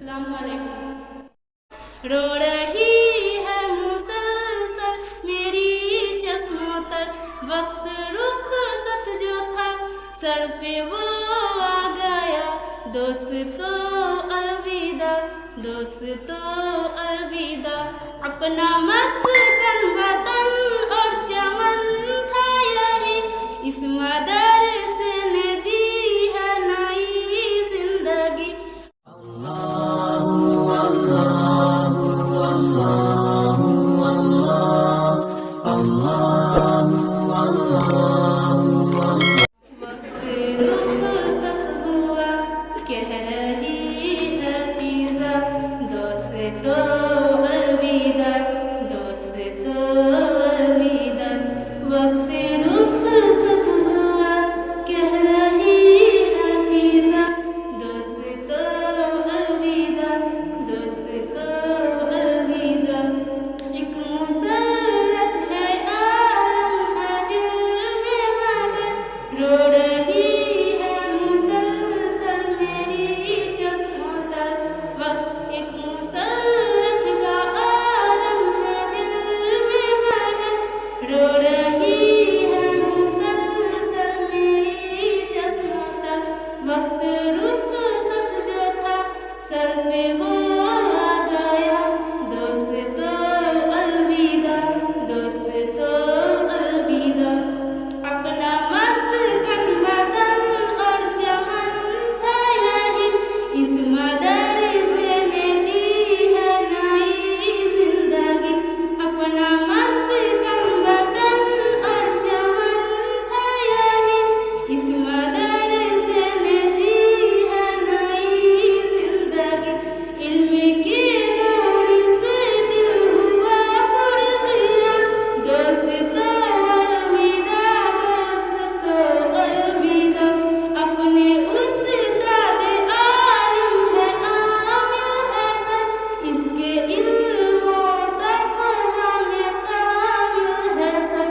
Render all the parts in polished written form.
السلام علیکم۔ رو رہی ہے مسلسل میری چشموں تر، وقت رخصت جو تھا سر پہ وہ آ گیا۔ دوستو الوداع، دوستو الوداع، اپنا مسکن وطن اور چمن تھا یہی، اس مدرسے نے دی ہے نئی زندگی۔ وقت رخصت ہوا کہہ رہی ہے فضا، دوستو الوداع، دوستو الوداع۔ وقت رخصت ہوا کہہ رہی ہے فضا، دوستو الوداع، دوستو الوداع۔ ایک مسرت ہے عالم ہے دل میں مگر، رو رہی ہے مسلسل میری چشموں تر، وقت ایک مسرت کا عالم ہے دل میں مگر، رو رہی ہے مسلسل میری چشموں تر، وقت رخصت جو تھا سر پہ وہ آ گیا۔ دوستو الوداع، دوستو الوداع، اپنا مسکن وطن اور چمن تھا یہی، اس مدرسے نے دی ہے نئی زندگی۔ اپنا مسکن وطن اور چمن تھا یہی، اس مدرسے نے دی ہے نئی زندگی۔ علم کے نور سے دل ہوا پرسیاں، دوستو الوداع، دوستو الوداع، اپنے استاد عالم ہے عامل ہے سب، اس کے علم و تقویٰ میں کامل ہے سب،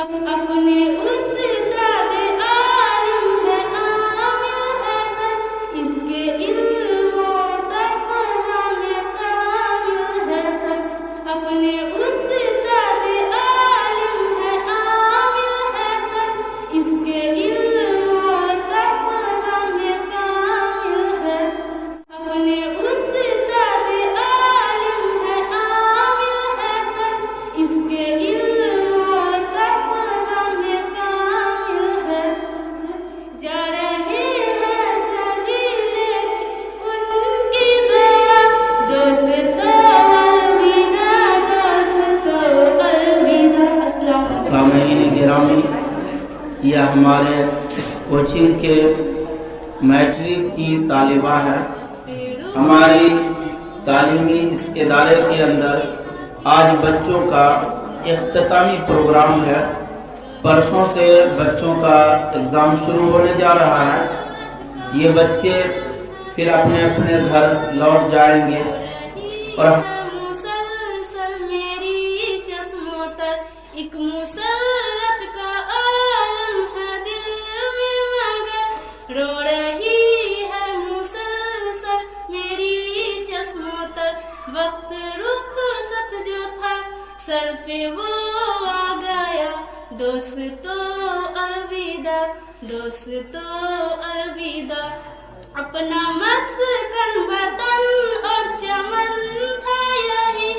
اپنے استاد عالم ہے عامل ہے سب، اس کے علم و تقویٰ میں کامل ہے سب، اپنے استاد عالم ہے عامل ہے سب، اس کے علم و تقویٰ میں کامل ہے سب، اپنے استاد عالم ہے عامل ہے سب، اس کے علم و تقویٰ میں کامل ہے سب۔ جا رہے ہیں سبھی لیکن ان کی دعا، دوستو الوداع، دوستو الوداع۔ السلام علیکم۔ سامعین گرامی، یہ ہمارے کوچنگ کے میٹرک کی طالبہ ہے۔ ہماری تعلیمی اس ادارے کے اندر آج بچوں کا اختتامی پروگرام ہے۔ پرسوں سے بچوں کا اگزام شروع ہونے جا رہا ہے۔ یہ بچے پھر اپنے اپنے گھر لوٹ جائیں گے اور مسلسل میری چشموں تر، ایک مسرت کا عالم ہے دل میں مگر، رو رہی ہے مسلسل میری چشموں تر، وقت رخصت جو تھا سر پہ وہ آ گیا۔ دوستو الوداع، دوستو الوداع، اپنا مسکن وطن اور چمن تھا یہی،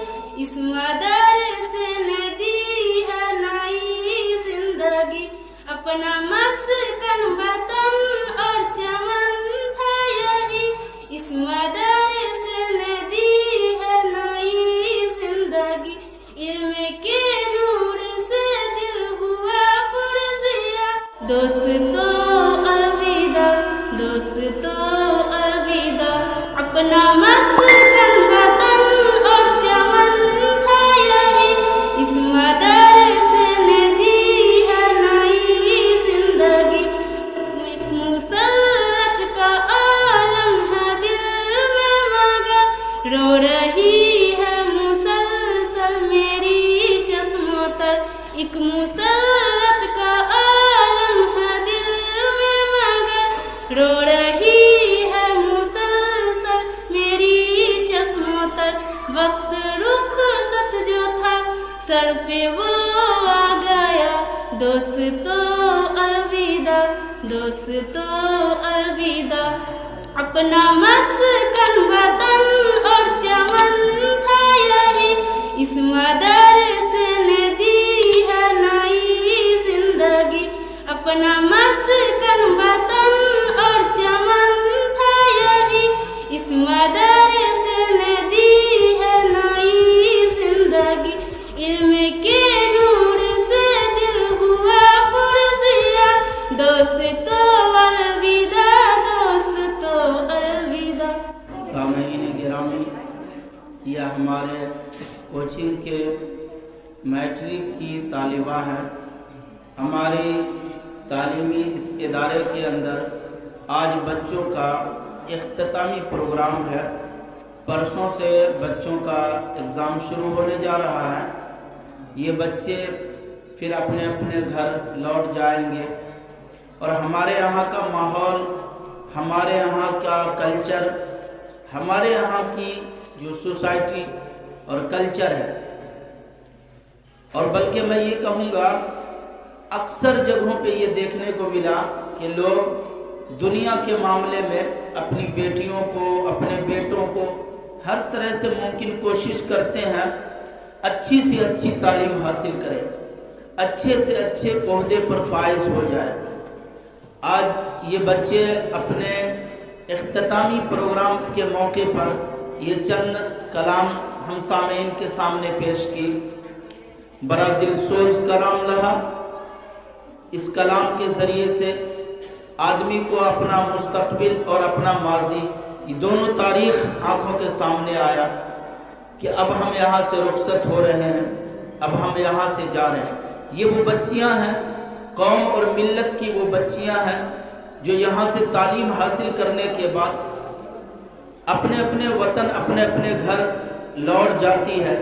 اس مدرسے نے دی ہے نئی زندگی۔ اپنا مسکن وطن اور چمن تھا یہی، اس مدرسے نے دی ہے نئی زندگی۔ علم کے نور سے دل ہوا پرسیاں، دوستو الوداع، دوستو الوداع، اپنا مسکن وطن اور چمن تھا یہی، اس مدرسے نے دی ہے نئی زندگی۔ ایک مسرت کا عالم ہے دل میں مگر، رو رہی ہے مسلسل میری چشموں تر، ایک مسرت کا عالم ہے دل میں مگر، رو رہی ہے مسلسل میری پر وقت رخصت جو تھا سر پہ وہ آ گیا. دوستو الوداع دوستو الوداع. اپنا مسکن وطن اور چمن تھا یہی اس مدرسے نے دی ہے نئی زندگی. اپنا مسکن وطن اور چمن تھا یہی اس مدرسے نے دی ہے نئی زندگی. علم کے نور سے دل ہوا پرزیا. دوستو الوداع دوستو الوداع. سامعین گرامی، یہ ہمارے کوچنگ کے میٹرک کی طالبہ ہیں. ہماری تعلیمی اس ادارے کے اندر آج بچوں کا اختتامی پروگرام ہے. پرسوں سے بچوں کا اگزام شروع ہونے جا رہا ہے. یہ بچے پھر اپنے اپنے گھر لوٹ جائیں گے اور ہمارے یہاں کا ماحول، ہمارے یہاں کا کلچر، ہمارے یہاں کی جو سوسائٹی اور کلچر ہے، اور بلکہ میں یہ کہوں گا اکثر جگہوں پہ یہ دیکھنے کو ملا کہ لوگ دنیا کے معاملے میں اپنی بیٹیوں کو، اپنے بیٹوں کو ہر طرح سے ممکن کوشش کرتے ہیں اچھی سے اچھی تعلیم حاصل کریں، اچھے سے اچھے عہدے پر فائز ہو جائے. آج یہ بچے اپنے اختتامی پروگرام کے موقع پر یہ چند کلام ہم سامعین کے سامنے پیش کی. بڑا دلسوز کلام رہا. اس کلام کے ذریعے سے آدمی کو اپنا مستقبل اور اپنا ماضی، یہ دونوں تاریخ آنکھوں کے سامنے آیا کہ اب ہم یہاں سے رخصت ہو رہے ہیں، اب ہم یہاں سے جا رہے ہیں. یہ وہ بچیاں ہیں، قوم اور ملت کی وہ بچیاں ہیں جو یہاں سے تعلیم حاصل کرنے کے بعد اپنے اپنے وطن، اپنے اپنے گھر لوٹ جاتی ہے.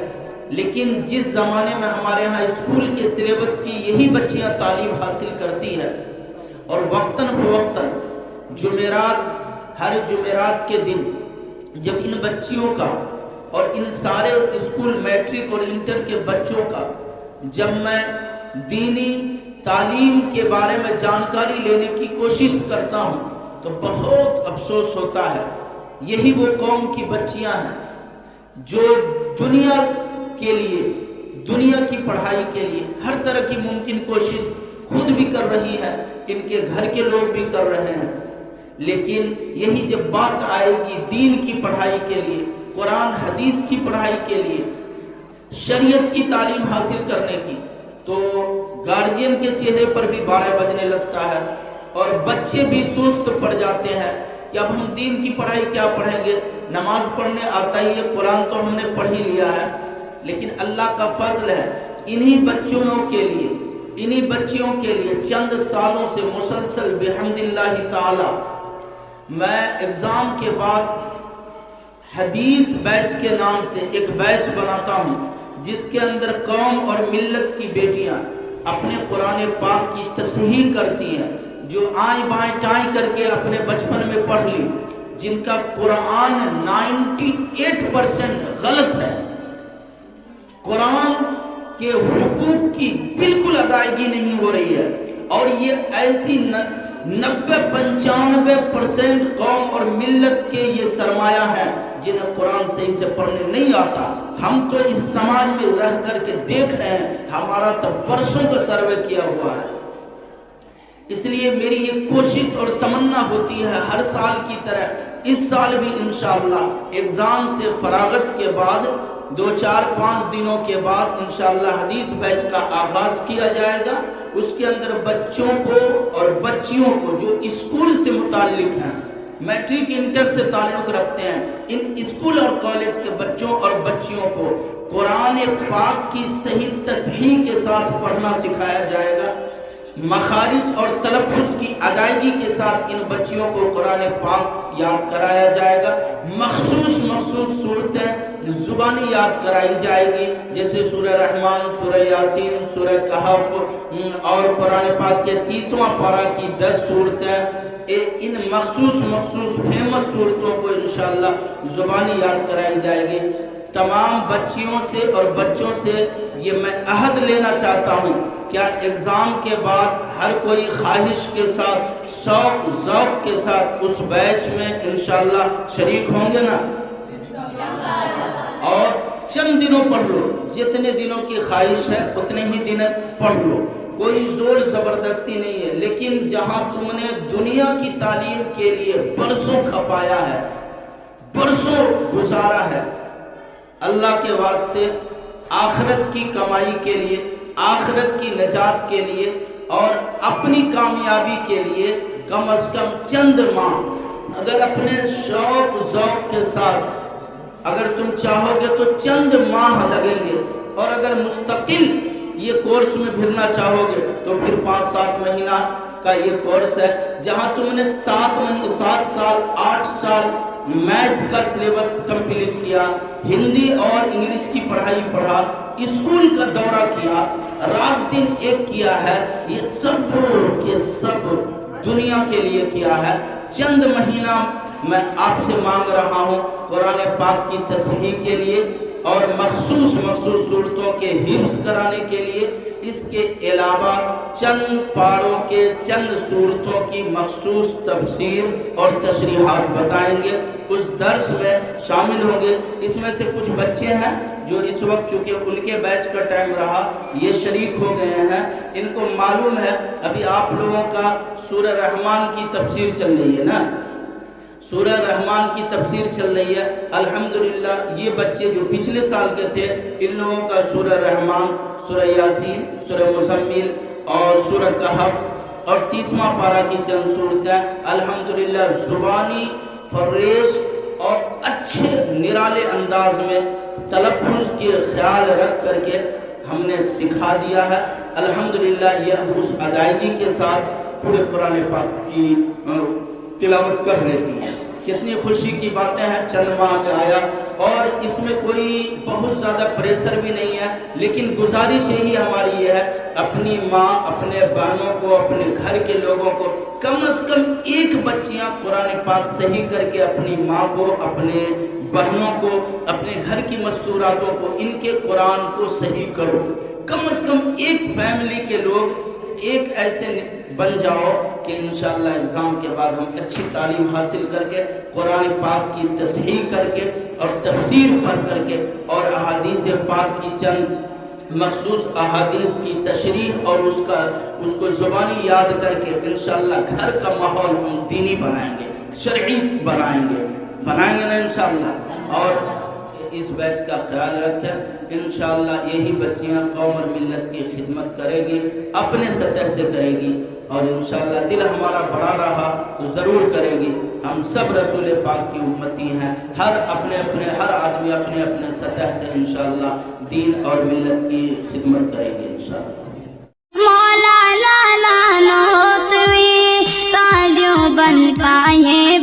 لیکن جس زمانے میں ہمارے ہاں اسکول کے سلیبس کی یہی بچیاں تعلیم حاصل کرتی ہے اور وقتاً فوقتاً جمعرات، ہر جمعرات کے دن جب ان بچیوں کا اور ان سارے اسکول میٹرک اور انٹر کے بچوں کا جب میں دینی تعلیم کے بارے میں جانکاری لینے کی کوشش کرتا ہوں تو بہت افسوس ہوتا ہے. یہی وہ قوم کی بچیاں ہیں جو دنیا کے لیے، دنیا کی پڑھائی کے لیے ہر طرح کی ممکن کوشش خود بھی کر رہی ہے، ان کے گھر کے لوگ بھی کر رہے ہیں. لیکن یہی جب بات آئے گی دین کی پڑھائی کے لیے، قرآن حدیث کی پڑھائی کے لیے، شریعت کی تعلیم حاصل کرنے کی، تو گارجین کے چہرے پر بھی بارہ بجنے لگتا ہے اور بچے بھی سست پڑ جاتے ہیں کہ اب ہم دین کی پڑھائی کیا پڑھیں گے. نماز پڑھنے آتا ہی ہے، قرآن تو ہم نے پڑھ ہی لیا ہے. لیکن اللہ کا فضل ہے، انہی بچیوں کے لیے چند سالوں سے مسلسل بحمد اللہ تعالی میں ایگزام کے بعد حدیث بیچ کے نام سے ایک بیچ بناتا ہوں جس کے اندر قوم اور ملت کی بیٹیاں اپنے قرآن پاک کی تصحیح کرتی ہیں، جو آئیں بائیں ٹائیں کر کے اپنے بچپن میں پڑھ لی، جن کا قرآن 98% غلط ہے، قرآن کے حقوق کی بالکل ادائیگی نہیں ہو رہی ہے. اور یہ ایسی 90-95% قوم اور ملت کے یہ سرمایہ ہیں جنہیں قرآن صحیح سے پڑھنے نہیں آتا. ہم تو اس سماج میں رہ کر کے دیکھ رہے ہیں، ہمارا تو برسوں کا سروے کیا ہوا ہے. اس لیے میری یہ کوشش اور تمنا ہوتی ہے ہر سال کی طرح اس سال بھی انشاءاللہ ایگزام سے فراغت کے بعد 2-4-5 دنوں کے بعد انشاءاللہ حدیث بیچ کا آغاز کیا جائے گا. اس کے اندر بچوں کو اور بچیوں کو جو اسکول سے متعلق ہیں، میٹرک انٹر سے تعلق رکھتے ہیں، ان اسکول اور کالج کے بچوں اور بچیوں کو قرآن پاک کی صحیح تصحیح کے ساتھ پڑھنا سکھایا جائے گا. مخارج اور تلفظ کی ادائیگی کے ساتھ ان بچیوں کو قرآن پاک یاد کرایا جائے گا. مخصوص صورتیں زبانی یاد کرائی جائے گی، جیسے سورہ رحمان، سورہ یاسین، سورہ کہف اور قرآن پاک کے 30واں پارہ کی 10 صورتیں. ان مخصوص فیمس صورتوں کو انشاءاللہ زبانی یاد کرائی جائے گی. تمام بچیوں سے اور بچوں سے یہ میں عہد لینا چاہتا ہوں، کیا ایگزام کے بعد ہر کوئی خواہش کے ساتھ، شوق ذوق کے ساتھ اس بیچ میں انشاءاللہ شریک ہوں گے نا؟ اور چند دنوں پڑھ لو، جتنے دنوں کی خواہش ہے اتنے ہی دن پڑھ لو، کوئی زور زبردستی نہیں ہے. لیکن جہاں تم نے دنیا کی تعلیم کے لیے برسوں کھپایا ہے، برسوں گزارا ہے، اللہ کے واسطے آخرت کی کمائی کے لیے، آخرت کی نجات کے لیے اور اپنی کامیابی کے لیے کم از کم چند ماہ اگر اپنے شوق ذوق کے ساتھ اگر تم چاہو گے تو چند ماہ لگیں گے. اور اگر مستقل یہ کورس میں بھرنا چاہو گے تو پھر 5-7 مہینہ کا یہ کورس ہے، جہاں تم نے 7 سال 8 سال میتھ کا سلیبس کمپلیٹ کیا، ہندی اور انگلش کی پڑھائی پڑھا، اسکول کا دورہ کیا، رات دن ایک کیا ہے. یہ سب کے سب دنیا کے لیے کیا ہے. چند مہینہ میں آپ سے مانگ رہا ہوں قرآن پاک کی تصحیح کے لیے اور مخصوص صورتوں کے حفظ کرانے کے لیے. اس کے علاوہ چند پاروں کے چند صورتوں کی مخصوص تفسیر اور تشریحات بتائیں گے، اس درس میں شامل ہوں گے. اس میں سے کچھ بچے ہیں جو اس وقت چونکہ ان کے بیچ کا ٹائم رہا یہ شریک ہو گئے ہیں. ان کو معلوم ہے ابھی آپ لوگوں کا سورہ رحمان کی تفسیر چل رہی ہے نا، سورہ رحمان کی تفسیر چل رہی ہے. الحمدللہ یہ بچے جو پچھلے سال کے تھے ان لوگوں کا سورہ رحمان، سورہ یاسین، سورہ مزمل اور سورہ کہف اور 30واں پارہ کی چند صورتیں الحمدللہ زبانی فریش اور اچھے نرالے انداز میں تلفظ کے خیال رکھ کر کے ہم نے سکھا دیا ہے. الحمدللہ یہ اس ادائیگی کے ساتھ پورے قرآن پاک کی تلاوت کر لیتی ہے. کتنی خوشی کی باتیں ہیں. چند ماہ میں آیا اور اس میں کوئی بہت زیادہ پریشر بھی نہیں ہے، لیکن گزارش یہی ہماری یہ ہے اپنی ماں، اپنے بہنوں کو، اپنے گھر کے لوگوں کو کم از کم ایک بچیاں قرآن پاک صحیح کر کے اپنی ماں کو، اپنے بہنوں کو، اپنے گھر کی مستوراتوں کو ان کے قرآن کو صحیح کرو. کم از کم ایک فیملی کے لوگ ایک ایسے بن جاؤ کہ انشاءاللہ ایگزام کے بعد ہم اچھی تعلیم حاصل کر کے قرآن پاک کی تصحیح کر کے اور تفسیر پڑھ کر کے اور احادیث پاک کی چند مخصوص احادیث کی تشریح اور اس کو زبانی یاد کر کے انشاءاللہ گھر کا ماحول ہم دینی بنائیں گے، شرعی بنائیں گے نا انشاءاللہ. اور اس بیچ کا خیال رکھیں، انشاءاللہ یہی بچیاں قوم اور ملت کی خدمت کرے گی، اپنے سطح سے کرے گی اور انشاءاللہ دل ہمارا بڑا رہا تو ضرور کرے گی. ہم سب رسول پاک کی امتی ہیں، ہر آدمی اپنے اپنے سطح سے انشاءاللہ دین اور ملت کی خدمت کریں گے انشاءاللہ. مولا لالا نوتوی تاجو بن پائے